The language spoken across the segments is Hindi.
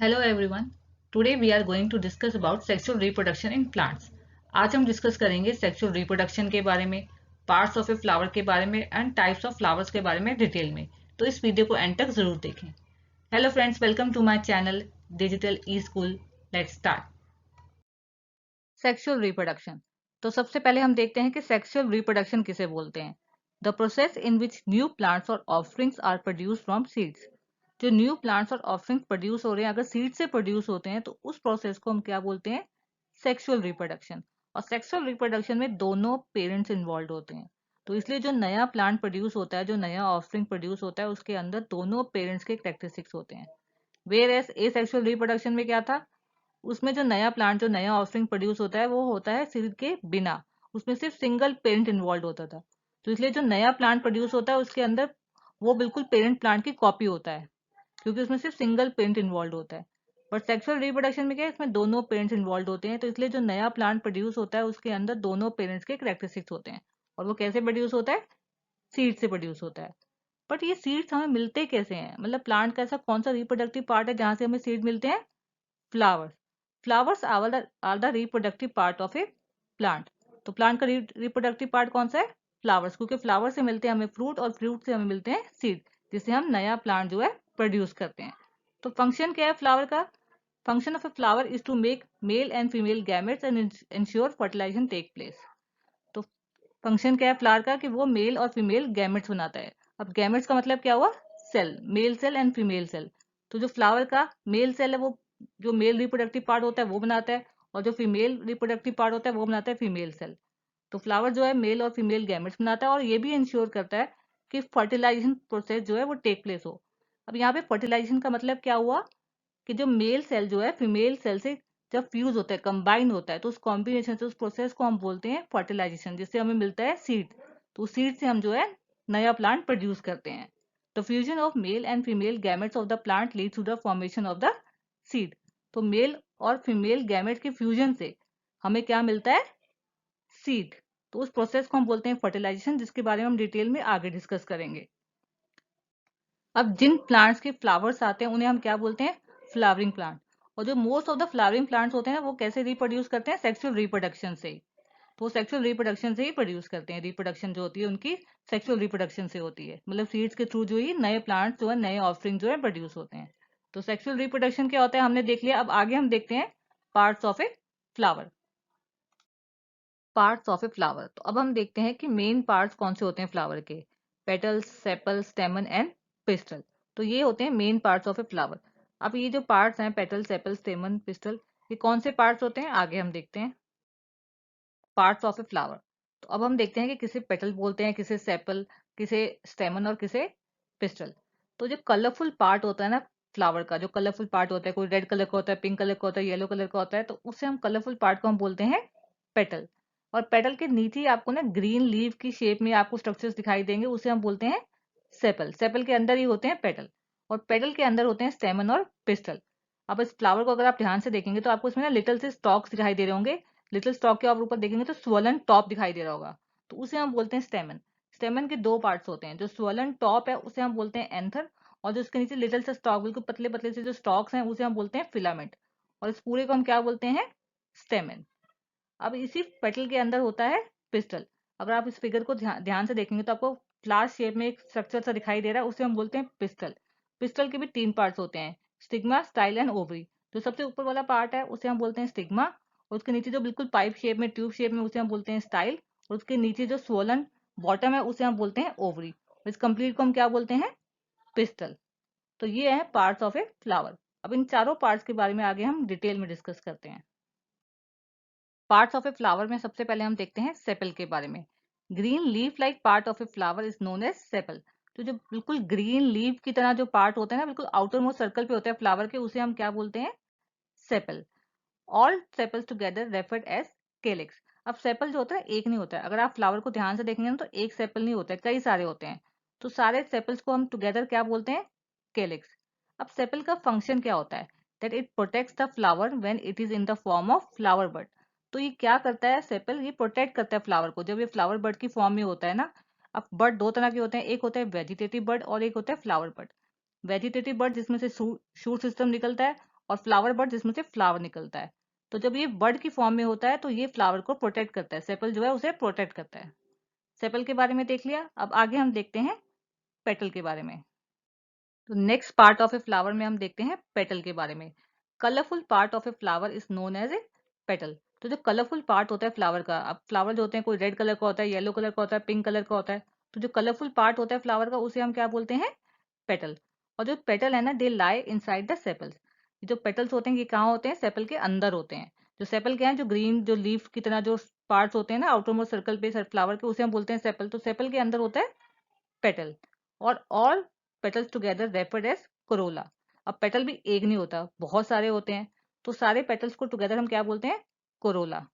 Hello everyone. Today we are going to discuss about sexual reproduction in plants. आज हम डिस्कस करेंगे सेक्सुअल रिप्रोडक्शन के बारे में, पार्ट्स ऑफ ए फ्लावर के बारे में एंड टाइप्स ऑफ फ्लावर्स के बारे में डिटेल में। तो इस वीडियो को एंड तक जरूर देखें। Hello friends, welcome to my channel digital e school. Let's start. Sexual reproduction. तो सबसे पहले हम देखते हैं कि सेक्सुअल रिप्रोडक्शन किसे बोलते हैं। The process in which new plants और offsprings are produce from seeds. जो न्यू प्लांट्स और ऑफस्प्रिंग्स प्रोड्यूस हो रहे हैं, अगर सीड से प्रोड्यूस होते हैं तो उस प्रोसेस को हम क्या बोलते हैं? Sexual reproduction. और सेक्सुअल रिप्रोडक्शन में दोनों पेरेंट्स इन्वॉल्व होते हैं। तो इसलिए जो नया प्लांट प्रोड्यूस होता है, जो नया ऑफस्प्रिंग प्रोड्यूस होता है, उसके अंदर दोनों पेरेंट्स के कैरेक्टरिस्टिक्स होते हैं। वेयर एस एसेक्सुअल रिप्रोडक्शन में क्या था? उसमें जो नया प्लांट, जो नया ऑफस्प्रिंग प्रोड्यूस होता है, वो होता है सीड के बिना। उसमें सिर्फ सिंगल पेरेंट इन्वॉल्व होता था। तो इसलिए जो नया प्लांट प्रोड्यूस होता है उसके अंदर वो बिल्कुल पेरेंट प्लांट की कॉपी होता है, क्योंकि उसमें सिर्फ सिंगल पेरेंट इन्वॉल्व होता है। बट सेक्सुअल रिप्रोडक्शन में क्या है, इसमें दोनों पेरेंट्स इन्वॉल्व होते हैं। तो इसलिए जो नया प्लांट प्रोड्यूस होता है उसके अंदर दोनों पेरेंट्स के कैरेक्टरिस्टिक्स होते हैं। और वो कैसे प्रोड्यूस होता है? सीड से प्रोड्यूस होता है। बट ये सीड्स हमें मिलते कैसे हैं? मतलब प्लांट का ऐसा कौन सा रिप्रोडक्टिव पार्ट है जहां से हमें सीड मिलते हैं? Flowers. Flowers are the reproductive part of a plant. तो प्लांट का रिप्रोडक्टिव पार्ट कौन सा है? फ्लावर्स, क्योंकि फ्लावर से मिलते हैं हमें फ्रूट और फ्रूट से हमें मिलते हैं सीड, जिससे हम नया प्लांट जो है प्रोड्यूस करते हैं। तो फंक्शन क्या है फ्लावर का? Function of a flower is to make male and female gametes and ensure fertilisation take place. तो फंक्शन क्या है फ्लावर का? कि वो मेल और फीमेल गैमेट्स बनाता है। अब गैमेट्स का मतलब क्या हुआ? Cell, male cell and female cell. तो जो फ्लावर का मेल सेल है वो जो मेल रिप्रोडक्टिव पार्ट होता है वो बनाता है, और जो फीमेल रिप्रोडक्टिव पार्ट होता है वो बनाता है फीमेल सेल। तो फ्लावर जो है मेल और फीमेल गैमेट्स बनाता है, और ये भी इंश्योर करता है कि फर्टिलाइजेशन प्रोसेस जो है वो टेक प्लेस हो। अब यहाँ पे फर्टिलाइजेशन का मतलब क्या हुआ? कि जो मेल सेल जो है फीमेल सेल से जब फ्यूज होता है, कंबाइन होता है, तो उस कॉम्बिनेशन से उस प्रोसेस को हम बोलते हैं फर्टिलाइजेशन, जिससे हमें मिलता है सीड। तो उस सीड से हम जो है नया प्लांट प्रोड्यूस करते हैं। The fusion of male and female gametes of the plant leads to the formation of the seed. तो मेल और फीमेल गैमेट के फ्यूजन से हमें क्या मिलता है? सीड। तो उस प्रोसेस को हम बोलते हैं फर्टिलाइजेशन, जिसके बारे में हम डिटेल में आगे डिस्कस करेंगे। अब जिन प्लांट्स के फ्लावर्स आते हैं उन्हें हम क्या बोलते हैं? Flowering plant. और जो most of the flowering plants होते हैं वो कैसे रिप्रोड्यूस करते हैं? सेक्सुअल रिप्रोडक्शन से ही। तो सेक्सुअल रिप्रोडक्शन से ही प्रोड्यूस करते हैं। रिप्रोडक्शन जो होती है उनकी सेक्सुअल रिप्रोडक्शन से होती है, मतलब सीड्स के थ्रू जो ही नए प्लांट्स जो है, नए ऑफस्प्रिंग जो है प्रोड्यूस होते हैं। तो सेक्सुअल रिप्रोडक्शन क्या होता है हमने देख लिया। अब आगे हम देखते हैं parts of a flower. Parts of a flower. तो अब हम देखते हैं कि मेन पार्ट्स कौन से होते हैं फ्लावर के। Petals, sepals, स्टेमन and pistol. तो ये होते हैं main parts of a flower. अब ये जो पार्ट्स हैं, पेटल, सेपल, स्टेमन, पिस्टल, ये कौन से पार्ट्स होते हैं आगे हम देखते हैं। Parts of a flower. तो अब हम देखते हैं कि किसे पेटल बोलते हैं, किसे सेपल, किसे स्टेमन और किसे पिस्टल। तो जो कलरफुल पार्ट होता है ना फ्लावर का, जो कलरफुल पार्ट होता है, कोई रेड कलर का होता है, पिंक कलर का होता है, येलो कलर का होता है, तो उससे हम कलरफुल पार्ट को हम बोलते हैं पेटल। और पेटल के नीचे ही आपको ना ग्रीन लीव की शेप में आपको स्ट्रक्चर्स दिखाई देंगे, उसे हम बोलते हैं सेपल। सेपल के अंदर ही होते हैं पेटल, और पेटल के अंदर होते हैं स्टेमन और पिस्टल। अब इस फ्लावर को अगर आप ध्यान से देखेंगे तो आपको इसमें ना लिटिल से स्टॉक्स दिखाई दे रहे होंगे। लिटिल स्टॉक के आप ऊपर देखेंगे तो स्वलन टॉप दिखाई दे रहा होगा, तो उसे हम बोलते हैं स्टेमन। स्टेमन के दो पार्ट्स होते हैं, जो स्वलन टॉप है उसे हम बोलते हैं एंथर, और जो उसके नीचे लिटिल से स्टॉक, बिल्कुल पतले पतले से जो स्टॉक्स हैं, उसे हम बोलते हैं फिलामेंट। और इस पूरे को हम क्या बोलते हैं? स्टेमन। अब इसी पेटल के अंदर होता है पिस्टल। अगर आप इस फिगर को ध्यान से देखेंगे तो आपको फ्लावर शेप में एक स्ट्रक्चर सा दिखाई दे रहा है, उसे हम बोलते हैं पिस्टल। पिस्टल के भी तीन पार्ट्स होते हैं, स्टिग्मा, स्टाइल एंड ओवरी। जो सबसे ऊपर वाला पार्ट है उसे हम बोलते हैं स्टिग्मा, और उसके नीचे जो बिल्कुल पाइप शेप में, ट्यूब शेप में, उसे हम बोलते हैं स्टाइल। और उसके नीचे जो स्वोलन बॉटम है उसे हम बोलते हैं ओवरी। इस कंप्लीट को हम क्या बोलते हैं? पिस्टल। तो ये है पार्ट्स ऑफ ए फ्लावर। अब इन चारों पार्ट्स के बारे में आगे हम डिटेल में डिस्कस करते हैं। पार्ट्स ऑफ ए फ्लावर में सबसे पहले हम देखते हैं सेपल के बारे में। Green leaf like part of a flower is known as sepal. तो जो बिल्कुल ग्रीन लीफ की तरह जो पार्ट होता है ना, बिल्कुल आउटर मोस्ट सर्कल पे होता है फ्लावर के, उसे हम क्या बोलते हैं? Sepal. All sepals together referred as calyx. अब सेपल जो होता है एक नहीं होता है। अगर आप फ्लावर को ध्यान से देखेंगे ना तो एक सेपल नहीं होता है, कई सारे होते हैं। तो सारे सेपल्स को हम टुगेदर क्या बोलते हैं? केलिक्स। अब सेपल का फंक्शन क्या होता है? That it protects the flower when it is in the form of flower bud. तो ये क्या करता है सेपल? ये प्रोटेक्ट करता है फ्लावर को जब ये फ्लावर बड की फॉर्म में होता है ना। अब बड दो तरह के होते हैं, एक होता है वेजिटेटिव बड और एक होता है फ्लावर बड। वेजिटेटिव बड जिसमें से शूट सिस्टम निकलता है, और फ्लावर बड जिसमें से फ्लावर निकलता है। तो जब ये बड की फॉर्म में होता है तो ये फ्लावर को प्रोटेक्ट करता है, सेपल जो है उसे प्रोटेक्ट करता है। सेपल के बारे में देख लिया, अब आगे हम देखते हैं पेटल के बारे में। तो next part of a flower में हम देखते हैं पेटल के बारे में। Colourful part of a flower is known as a petal. तो जो कलरफुल पार्ट होता है फ्लावर का, अब फ्लावर जो होते हैं कोई रेड कलर का होता है, येलो कलर का होता है, पिंक कलर का होता है, तो जो कलरफुल पार्ट होता है फ्लावर का उसे हम क्या बोलते हैं, पेटल। और जो पेटल है ना, दे लाई इनसाइड द सेपल्स। जो पेटल्स होते हैं ये कहाँ होते हैं, सेपल के अंदर होते हैं। जो सेपल क्या है, जो ग्रीन जो लीफ की तरह जो पार्ट्स होते हैं ना आउटर मोस्ट सर्कल पे फ्लावर के, उसे हम बोलते हैं सेपल। तो सेपल के अंदर होता है पेटल। और all petals together referred as corolla. अब पेटल भी एक नहीं होता, बहुत सारे होते हैं, तो सारे पेटल्स को टुगेदर हम क्या बोलते हैं, कोरोला।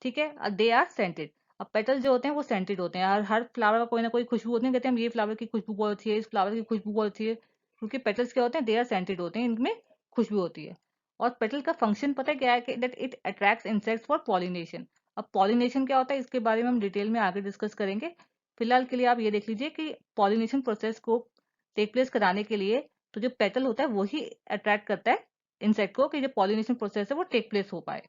ठीक है, दे आर सेंटेड। अब पेटल जो होते हैं वो सेंटेड होते हैं, हर फ्लावर का कोई ना कोई खुशबू होती है, कहते हैं हम ये फ्लावर की खुशबू बहुत अच्छी है, इस फ्लावर की खुशबू बहुत अच्छी है, क्योंकि पेटल्स क्या होते हैं, दे आर सेंटेड होते हैं, इनमें खुशबू होती है। और पेटल का फंक्शन पता है क्या है, कि that it attracts insects for pollination. अब पॉलिनेशन क्या होता है इसके बारे में हम डिटेल में आगे डिस्कस करेंगे। फिलहाल के लिए आप ये देख लीजिए कि पॉलिनेशन प्रोसेस को टेक प्लेस कराने के लिए तो जो पेटल होता है वही अट्रैक्ट करता है इंसेक्ट को, कि जो पॉलिनेशन प्रोसेस है वो टेक प्लेस हो पाए।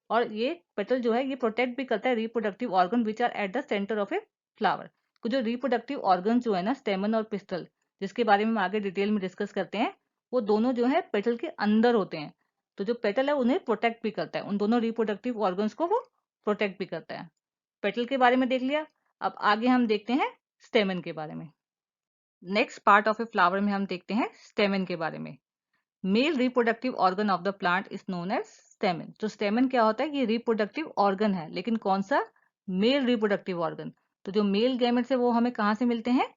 और ये पेटल जो है ये प्रोटेक्ट भी करता है reproductive organ which are at the centre of a flower. तो जो रिप्रोडक्टिव ऑर्गन जो है ना, स्टेमन और पिस्टल, जिसके बारे में हम आगे डिटेल में डिस्कस करते हैं, वो दोनों जो है पेटल के अंदर होते हैं। तो जो पेटल है उन्हें प्रोटेक्ट भी करता है, उन दोनों रिप्रोडक्टिव ऑर्गन्स को वो प्रोटेक्ट भी करता है। पेटल के बारे में देख लिया, अब आगे हम देखते हैं स्टेमन के बारे में। Next part of a flower में हम देखते हैं स्टेमन के बारे में। Male reproductive organ of the plant is known as stamen. तो स्टेमन क्या होता है, ये रिप्रोडक्टिव ऑर्गन है, लेकिन कौन सा, मेल रिप्रोडक्टिव ऑर्गन। तो जो मेल गैमेट्स है वो हमें कहाँ से मिलते हैं,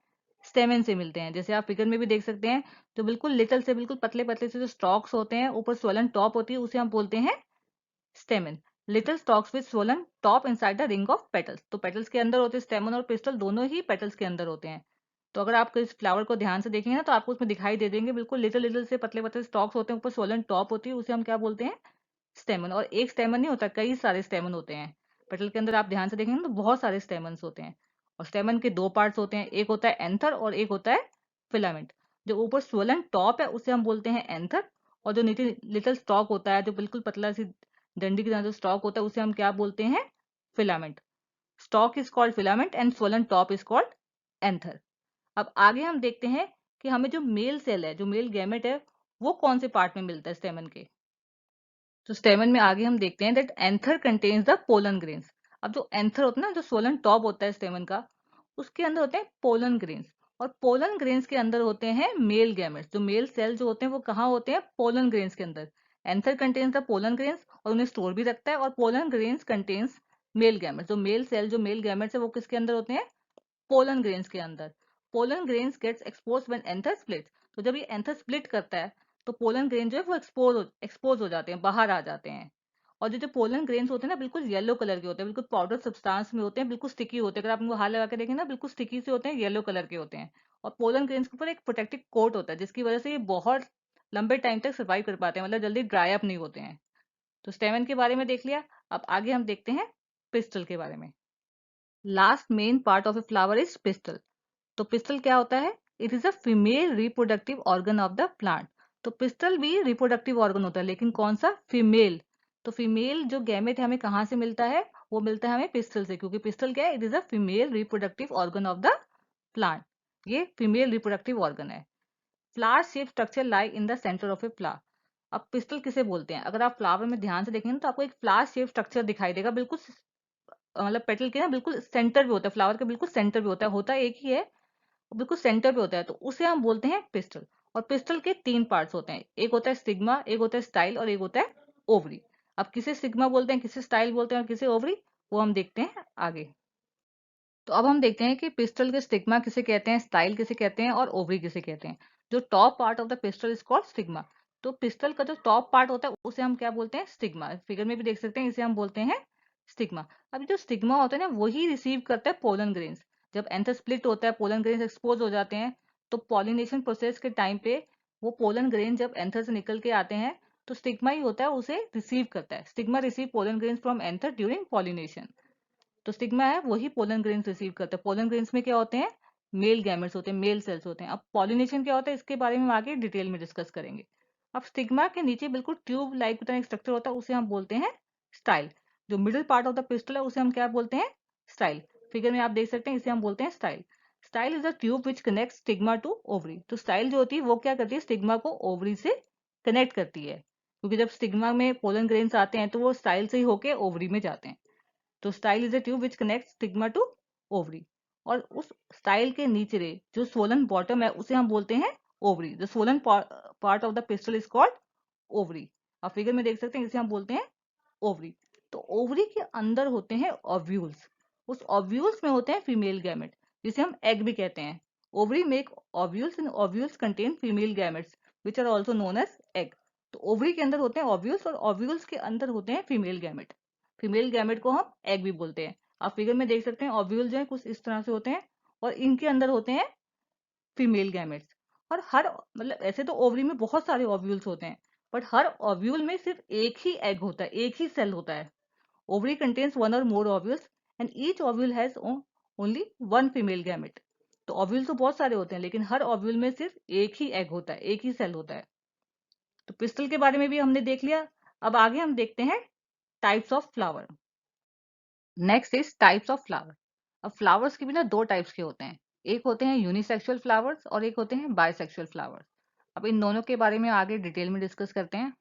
स्टेमन से मिलते हैं। जैसे आप फिगर में भी देख सकते हैं, जो बिल्कुल लिटल से बिल्कुल पतले पतले से जो स्टॉक्स होते हैं, ऊपर स्वोलन टॉप होती है, उसे हम बोलते हैं स्टेमन। Little stocks with swollen top inside the ring of petals. तो पेटल्स के अंदर होते हैं स्टेमन और पिस्टल, दोनों ही पेटल्स के अंदर होते हैं। तो अगर आप इस फ्लावर को ध्यान से देखेंगे ना, तो आपको उसमें दिखाई दे देंगे बिल्कुल लिटिल लिटिल से पतले पतले स्टॉक्स होते हैं, ऊपर स्वोलन टॉप होती है, उसे हम क्या बोलते हैं, स्टेमन। और एक स्टेमन नहीं होता, कई सारे स्टेमन होते हैं। पेटल के अंदर आप ध्यान से देखेंगे तो बहुत सारे स्टेमन्स होते हैं। और स्टेमन के दो पार्ट्स होते हैं, एक होता है एंथर और एक होता है फिलामेंट। जो ऊपर स्वोलन टॉप है उसे हम बोलते हैं एंथर, और जो नीचे लिटिल स्टॉक होता है, जो बिल्कुल पतला सी डंडी की तरह जो स्टॉक होता है, उसे हम क्या बोलते हैं, filament. Stock is called filament and swollen top is called anther. अब आगे हम देखते हैं कि हमें जो मेल सेल है, जो मेल गैमेट है, वो कौन से पार्ट में मिलता है स्टेमन के। तो स्टेमन में आगे हम देखते हैं that anther contains the pollen grains. अब जो एंथर होता है ना, जो सोलन टॉप होता है स्टेमन का, उसके अंदर होते हैं पोलन ग्रेन्स। और पोलन ग्रेन्स के अंदर होते हैं मेल गैमेट्स। जो मेल सेल जो होते हैं वो कहाँ होते हैं, पोलन ग्रेन्स के अंदर। Anther contains the pollen grains और उन्हें स्टोर भी रखता है, और pollen grains contains male gametes. जो मेल सेल जो मेल गैमेट्स है वो किसके अंदर होते हैं, पोलन ग्रेन्स के अंदर। Pollen grains gets expose when anther splits. तो जब ये एंथर स्प्लिट करता है तो पोलन ग्रेन जो है वो एक्सपोज हो जाते हैं, बाहर आ जाते हैं। और जो जो पोलन ग्रेन्स होते हैं ना, बिल्कुल येलो कलर के होते हैं, बिल्कुल पाउडर सब्सटेंस में होते हैं, बिल्कुल स्टिकी होते हैं। अगर आप उनको हाथ लगा के देखें ना, बिल्कुल स्टिकी से होते हैं, येलो कलर के होते हैं। और पोलन ग्रेन्स के ऊपर एक प्रोटेक्टिव कोट होता है, जिसकी वजह से ये बहुत लंबे टाइम तक सर्वाइव कर पाते हैं, मतलब जल्दी ड्राई अप नहीं होते हैं। तो स्टेमन के बारे में देख लिया, अब आगे हम देखते हैं पिस्टल के बारे में। Last main part of a flower is pistol. तो पिस्टल क्या होता है, it is a female reproductive organ of the plant. तो पिस्टल भी रिप्रोडक्टिव ऑर्गन होता है, लेकिन कौन सा, फीमेल। तो फीमेल जो गैमेट है हमें कहाँ से मिलता है, वो मिलता है हमें पिस्टल से, क्योंकि पिस्टल क्या है, it is a female reproductive organ of the plant. ये फीमेल रिप्रोडक्टिव ऑर्गन है। Flower shape structure lie in the centre of a flower. अब पिस्टल किसे बोलते हैं, अगर आप फ्लावर में ध्यान से देखेंगे तो आपको एक फ्लावर शेप स्ट्रक्चर दिखाई देगा, बिल्कुल मतलब पेटल के ना बिल्कुल सेंटर पे होता है, फ्लावर के बिल्कुल सेंटर पे होता है एक ही है, बिल्कुल सेंटर पे होता है, तो उसे हम बोलते हैं पिस्टल। और पिस्टल के तीन पार्ट्स होते हैं, एक होता है स्टिग्मा, एक होता है स्टाइल, और एक होता है ओवरी। अब किसे स्टिग्मा बोलते हैं, किसे स्टाइल बोलते हैं, और किसे ओवरी, वो हम देखते हैं आगे। तो अब हम देखते हैं कि पिस्टल के स्टिग्मा किसे कहते हैं, स्टाइल किसे कहते हैं, और ओवरी किसे कहते हैं। जो top part of the pistil is called stigma. तो पिस्टल का जो टॉप पार्ट होता है उसे हम क्या बोलते हैं, स्टिग्मा। फिगर में भी देख सकते हैं, इसे हम बोलते हैं स्टिग्मा। अब जो स्टिग्मा होता है ना, वही रिसीव करता है पोलन ग्रेन्स। जब एंथर स्प्लिट होता है, पोलन ग्रेन्स एक्सपोज हो जाते हैं, तो पॉलिनेशन प्रोसेस के टाइम पे वो पोलन ग्रेन जब एंथर से निकल के आते हैं, तो स्टिग्मा ही होता है उसे रिसीव करता है। Stigma receive pollen grains from anther during pollination. तो स्टिग्मा है वही पोलन ग्रेन्स रिसीव करता है। पोलन ग्रेन्स में क्या होते हैं, मेल गैमेट्स होते हैं, मेल सेल्स होते हैं। अब पॉलिनेशन क्या होता है, इसके बारे में हम आगे डिटेल में डिस्कस करेंगे। अब स्टिग्मा के नीचे बिल्कुल ट्यूब लाइक की तरह एक स्ट्रक्चर होता है, उसे हम बोलते हैं स्टाइल। जो middle part of the pistol है उसे हम क्या बोलते हैं? स्टाइल। फिगर में आप देख सकते हैं, इसे हम बोलते हैं style. Style is a tube which connect stigma to ovary. तो स्टाइल जो होती है वो क्या करती है? स्टिग्मा को ओवरी से कनेक्ट करती है, क्योंकि जब स्टिग्मा में पोलन ग्रेन्स आते हैं तो वो स्टाइल से ही होके ओवरी में जाते हैं। तो style is a tube which connect stigma to ovary. और उस स्टाइल के नीचे जो सोलन बॉटम है उसे हम बोलते हैं ovary. The Solan part of the pistil is called ovary. आप फिगर में देख सकते हैं, इसे हम बोलते हैं ओवरी। तो ओवरी के अंदर होते हैं ओव्यूल्स। उस ओव्यूल्स में होते हैं फीमेल गैमेट, जिसे हम एग भी कहते हैं। Ovary make ovules and ovules contain female gametes which are also known as egg. तो ओवरी के अंदर होते हैं ओव्यूल्स और ओव्यूल्स के अंदर होते हैं फीमेल गैमेट। फीमेल गैमेट को हम एग भी बोलते हैं। आप फिगर में देख सकते हैं ओव्यूल जो है कुछ इस तरह से होते हैं और इनके अंदर होते हैं फीमेल गैमेट्स। और हर मतलब ऐसे तो ओवरी में बहुत सारे ओव्यूल्स होते हैं, बट हर ओव्यूल में सिर्फ एक ही एग होता है, एक ही सेल होता है। Ovary contains one or more ovules and each ovule has only one female gamete. तो ओव्यूल तो बहुत सारे होते हैं, लेकिन हर ओव्यूल में सिर्फ एक ही एग होता है, एक ही सेल होता है। तो पिस्टल के बारे में भी हमने देख लिया। अब आगे हम देखते हैं types of flower. Next is types of flower. अब फ्लावर्स के भी ना दो टाइप्स के होते हैं। एक होते हैं यूनिसेक्सुअल फ्लावर्स और एक होते हैं बायसेक्सुअल फ्लावर्स। अब इन दोनों के बारे में आगे डिटेल में डिस्कस करते हैं।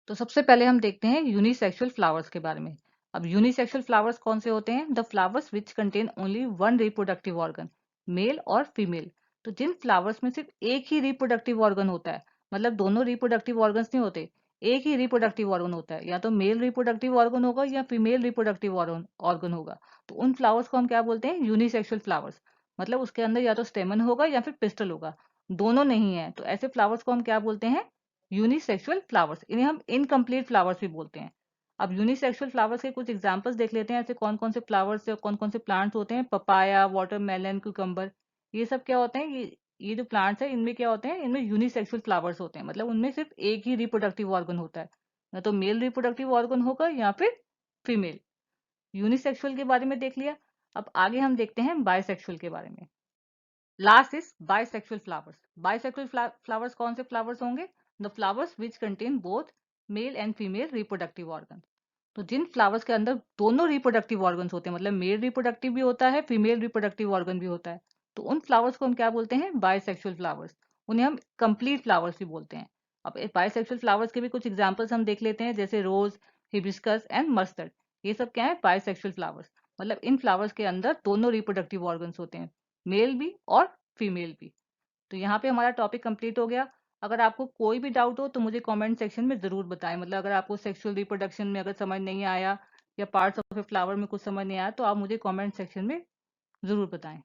तो सबसे पहले हम देखते हैं यूनिसेक्सुअल फ्लावर्स के बारे में। अब यूनिसेक्सुअल फ्लावर्स कौन से होते हैं? The flowers which contain only one reproductive organ, male और फीमेल। तो जिन फ्लावर्स में सिर्फ एक ही रिप्रोडक्टिव ऑर्गन होता है, मतलब दोनों रिप्रोडक्टिव ऑर्गन्स नहीं होते, एक ही रिप्रोडक्टिव ऑर्गन होता है, या तो मेल रिप्रोडक्टिव ऑर्गन होगा या फीमेल रिप्रोडक्टिव ऑर्गन होगा, तो उन फ्लावर्स को हम क्या बोलते हैं? Unisexual flowers. मतलब उसके अंदर या तो स्टेमन होगा या फिर पिस्टल होगा, दोनों नहीं है, तो ऐसे फ्लावर्स को हम क्या बोलते हैं? Unisexual flowers. इन्हें हम इनकम्प्लीट फ्लावर्स भी बोलते हैं। अब यूनिसेक्सुअल फ्लावर्स के कुछ एग्जांपल्स देख लेते हैं, ऐसे कौन कौन से फ्लावर्स या कौन कौन से प्लांट्स होते हैं। पपाया, वाटरमेलन, क्यूकम्बर, ये सब क्या होते हैं? ये जो प्लांट्स है इनमें क्या होते हैं? इनमें यूनिसेक्सुअल फ्लावर्स होते हैं, मतलब उनमें सिर्फ एक ही रिप्रोडक्टिव ऑर्गन होता है, या तो मेल रिप्रोडक्टिव ऑर्गन होगा या फिर फीमेल। यूनिसेक्सुअल के बारे में देख लिया। अब आगे हम देखते हैं बायसेक्सुअल के बारे में। Last is bisexual flowers. Bisexual flowers कौन से फ्लावर्स होंगे? The flowers which contain both male and female reproductive organ. तो जिन फ्लावर्स के अंदर दोनों रिप्रोडक्टिव ऑर्गन्स होते हैं, मतलब मेल रिप्रोडक्टिव भी होता है, फीमेल रिप्रोडक्टिव ऑर्गन भी होता है, तो उन फ्लावर्स को हम क्या बोलते हैं? Bisexual flowers. उन्हें हम कंप्लीट फ्लावर्स भी बोलते हैं। अब बाइसेक्सुअल फ्लावर्स के भी कुछ एग्जांपल्स हम देख लेते हैं, जैसे रोज, हिबिस्कस एंड मस्टर्ड। ये सब क्या है? Bisexual flowers. मतलब इन फ्लावर्स के अंदर दोनों रिप्रोडक्टिव ऑर्गन्स होते हैं, मेल भी और फीमेल भी। तो यहाँ पे हमारा टॉपिक कंप्लीट हो गया। अगर आपको कोई भी डाउट हो तो मुझे कमेंट सेक्शन में ज़रूर बताएं। मतलब अगर आपको सेक्सुअल रिप्रोडक्शन में अगर समझ नहीं आया या पार्ट्स ऑफ ए फ्लावर में कुछ समझ नहीं आया, तो आप मुझे कमेंट सेक्शन में ज़रूर बताएं।